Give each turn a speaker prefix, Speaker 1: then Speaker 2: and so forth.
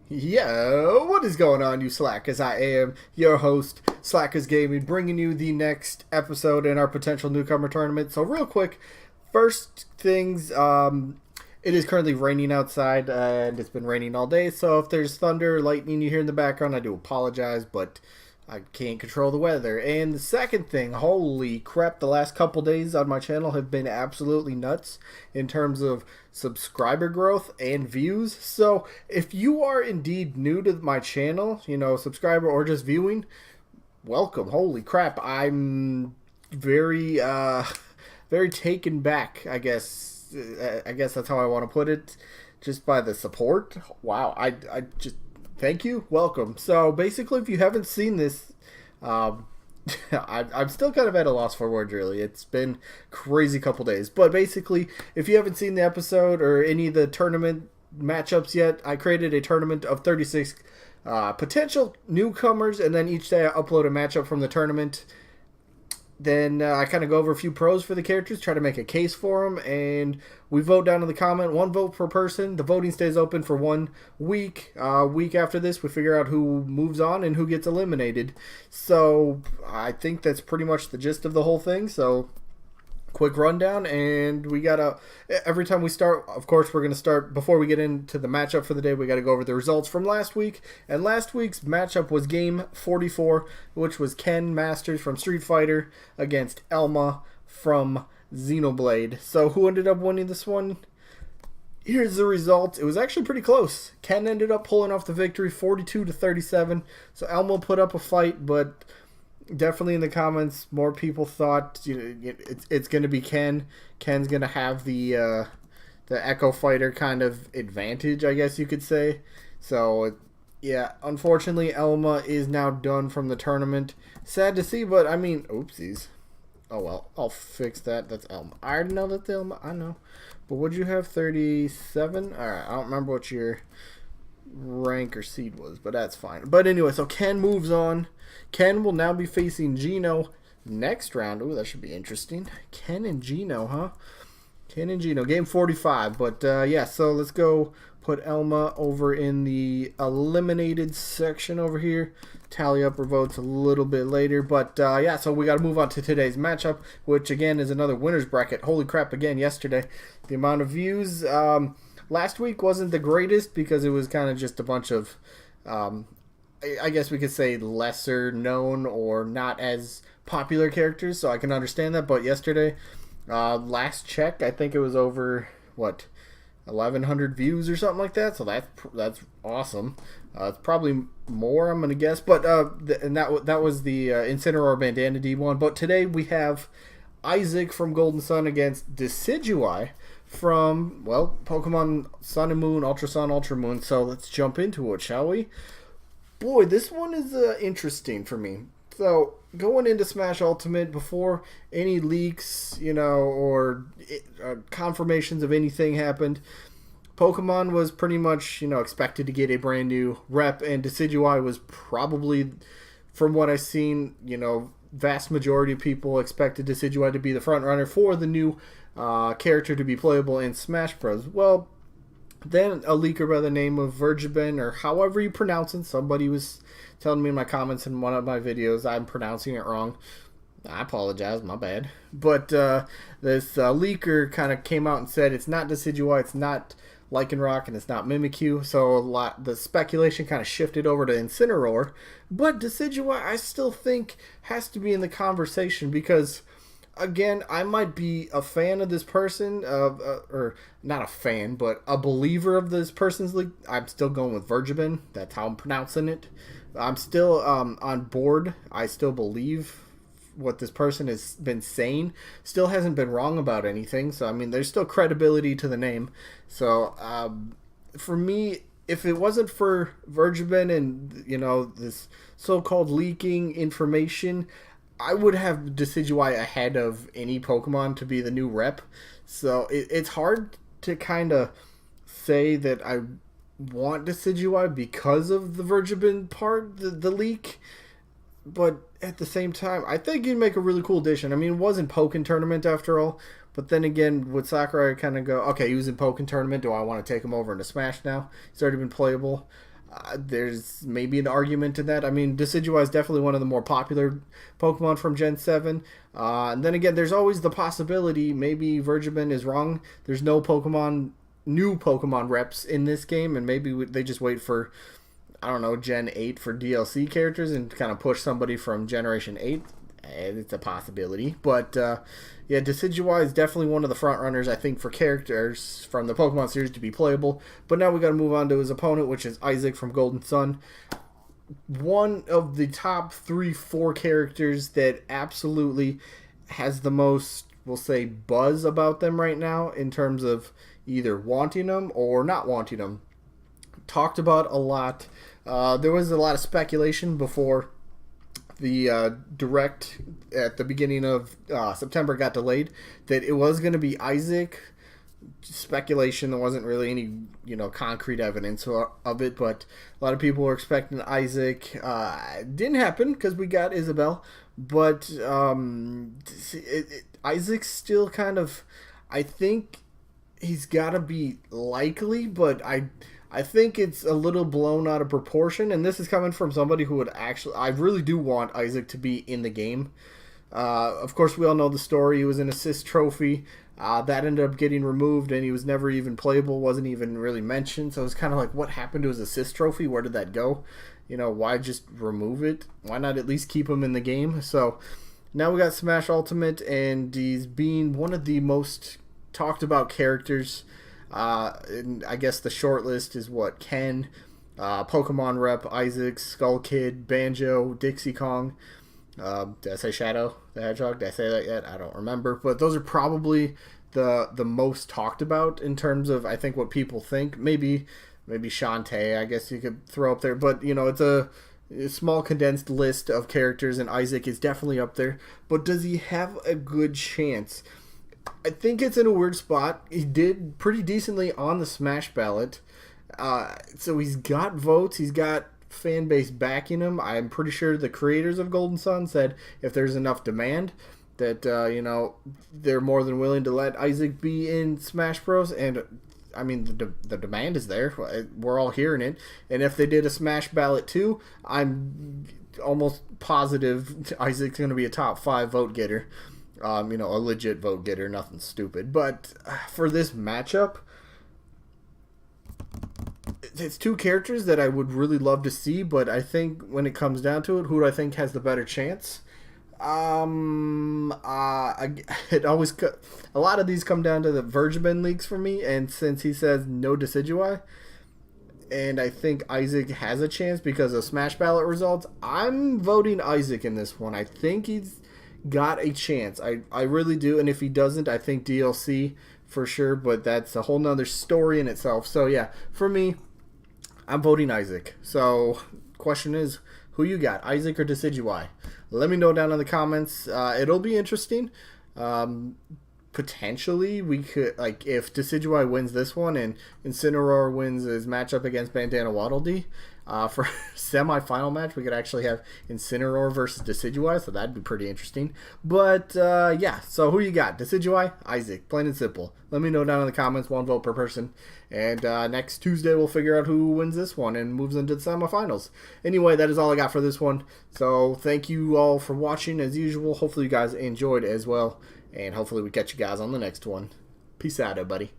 Speaker 1: Yo, what is going on, you Slackers? I am your host, Slackerz Gaming, bringing you the next episode in our potential newcomer tournament. So, real quick, first things, it is currently raining outside, and it's been raining all day. So, if there's thunder, lightning you hear in the background, I do apologize, but I can't control the weather. And the second thing, holy crap, the last couple days on my channel have been absolutely nuts in terms of subscriber growth and views. So if you are indeed new to my channel, subscriber or just viewing, welcome. Holy crap, I'm very very taken back, I guess that's how I want to put it, just by the support. Wow, I just thank you. Welcome. So basically, if you haven't seen this, I'm still kind of at a loss for words, really. It's been crazy couple days. But basically, if you haven't seen the episode or any of the tournament matchups yet, I created a tournament of 36 potential newcomers, and then each day I upload a matchup from the tournament. Then I kind of go over a few pros for the characters, try to make a case for them, and we vote down in the comment. 1 vote per person. The voting stays open for 1 week. Week after this, we figure out who moves on and who gets eliminated. So I think that's pretty much the gist of the whole thing. So quick rundown, and we gotta, every time we start, of course, we're gonna start, before we get into the matchup for the day, we gotta go over the results from last week. And last week's matchup was game 44, which was Ken Masters from Street Fighter against Elma from Xenoblade. So who ended up winning this one? Here's the result. It was actually pretty close. Ken ended up pulling off the victory, 42-37. So Elma put up a fight, but definitely in the comments, more people thought it's going to be Ken. Ken's going to have the Echo Fighter kind of advantage, I guess you could say. So, yeah, unfortunately, Elma is now done from the tournament. Sad to see, but I mean, oopsies. Oh, well, I'll fix that. That's Elma. I already know that's Elma. I know. But would you have 37? All right, I don't remember what your rank or seed was, but that's fine. But anyway, so Ken moves on. Ken will now be facing Gino next round. Ooh, that should be interesting. Ken and Gino, huh? Ken and Gino, game 45. But yeah, so let's go put Elma over in the eliminated section over here. Tally up her votes a little bit later. But yeah, so we got to move on to today's matchup, which again is another winner's bracket. Holy crap, again, yesterday. The amount of views. Last week wasn't the greatest because it was kind of just a bunch of, I guess we could say, lesser known or not as popular characters, so I can understand that. But yesterday, last check, I think it was over, what, 1,100 views or something like that, so that's awesome. It's probably more, I'm going to guess, but and that was the Incineroar Bandana D1. But today we have Isaac from Golden Sun against Decidueye from, well, Pokemon Sun and Moon, Ultra Sun, Ultra Moon. So let's jump into it, shall we? Boy, this one is interesting for me. So going into Smash Ultimate, before any leaks, or confirmations of anything happened, Pokemon was pretty much, expected to get a brand new rep, and Decidueye was probably, from what I've seen, vast majority of people expected Decidueye to be the front runner for the new character to be playable in Smash Bros. Well, then a leaker by the name of Vergiben, or however you pronounce it, somebody was telling me in my comments in one of my videos I'm pronouncing it wrong. I apologize, my bad. But this leaker kind of came out and said it's not Decidueye, it's not Lycanroc, and it's not Mimikyu. So the speculation kind of shifted over to Incineroar. But Decidueye, I still think, has to be in the conversation because, again, I might be a fan of this person, or not a fan, but a believer of this person's league. I'm still going with Vergiben. That's how I'm pronouncing it. I'm still on board. I still believe what this person has been saying. Still hasn't been wrong about anything. So, I mean, there's still credibility to the name. So, for me, if it wasn't for Vergiben and, this so-called leaking information, I would have Decidueye ahead of any Pokemon to be the new rep. So it's hard to kind of say that I want Decidueye because of the Vergiben part, the leak. But at the same time, I think he'd make a really cool addition. I mean, it wasn't Pokken Tournament after all. But then again, with Sakurai, I kind of go, okay, he was in Pokken Tournament. Do I want to take him over into Smash now? He's already been playable. There's maybe an argument to that. I mean, Decidueye is definitely one of the more popular Pokemon from Gen 7. And then again, there's always the possibility maybe Vergiman is wrong. There's no new Pokemon reps in this game, and maybe they just wait for, I don't know, Gen 8 for DLC characters and kind of push somebody from Generation 8. It's a possibility. But, yeah, Decidueye is definitely one of the front runners, I think, for characters from the Pokemon series to be playable. But now we got to move on to his opponent, which is Isaac from Golden Sun. One of the top 3-4 characters that absolutely has the most, we'll say, buzz about them right now in terms of either wanting them or not wanting them. Talked about a lot. There was a lot of speculation before the direct at the beginning of September got delayed that it was going to be Isaac. Speculation. There wasn't really any concrete evidence of it, but a lot of people were expecting Isaac. It didn't happen because we got Isabelle, but Isaac's still kind of, I think he's got to be likely, but I think it's a little blown out of proportion, and this is coming from somebody who would actually... I really do want Isaac to be in the game. Of course, we all know the story. He was an assist trophy. That ended up getting removed, and he was never even playable, wasn't even really mentioned. So it was kind of like, what happened to his assist trophy? Where did that go? Why just remove it? Why not at least keep him in the game? So now we got Smash Ultimate, and he's being one of the most talked about characters. And I guess the short list is what? Ken, Pokemon Rep, Isaac, Skull Kid, Banjo, Dixie Kong. Did I say Shadow the Hedgehog? Did I say that yet? I don't remember. But those are probably the most talked about in terms of, I think, what people think. Maybe Shantae, I guess you could throw up there. But, it's a small condensed list of characters, and Isaac is definitely up there. But does he have a good chance? I think it's in a weird spot. He did pretty decently on the Smash ballot. So he's got votes. He's got fan base backing him. I'm pretty sure the creators of Golden Sun said if there's enough demand that, they're more than willing to let Isaac be in Smash Bros. And, I mean, the demand is there. We're all hearing it. And if they did a Smash ballot too, I'm almost positive Isaac's going to be a top 5 vote getter. A legit vote getter, nothing stupid. But for this matchup, it's two characters that I would really love to see, but I think when it comes down to it, who do I think has the better chance? A lot of these come down to the Vergiman leaks for me, and since he says no Decidueye, and I think Isaac has a chance because of Smash Ballot results, I'm voting Isaac in this one. I think he's got a chance. I really do, and if he doesn't, I think DLC for sure, but that's a whole nother story in itself. So yeah, for me, I'm voting Isaac. So question is, who you got, Isaac or Decidueye? Let me know down in the comments. It'll be interesting. Potentially we could, if Decidueye wins this one and Incineroar wins his matchup against Bandana Waddle Dee, for semi-final match, we could actually have Incineroar versus Decidueye, so that'd be pretty interesting. But, yeah, so who you got? Decidueye, Isaac, plain and simple. Let me know down in the comments, 1 vote per person. And next Tuesday, we'll figure out who wins this one and moves into the semifinals. Anyway, that is all I got for this one. So thank you all for watching, as usual. Hopefully you guys enjoyed as well. And hopefully we catch you guys on the next one. Peace out, everybody.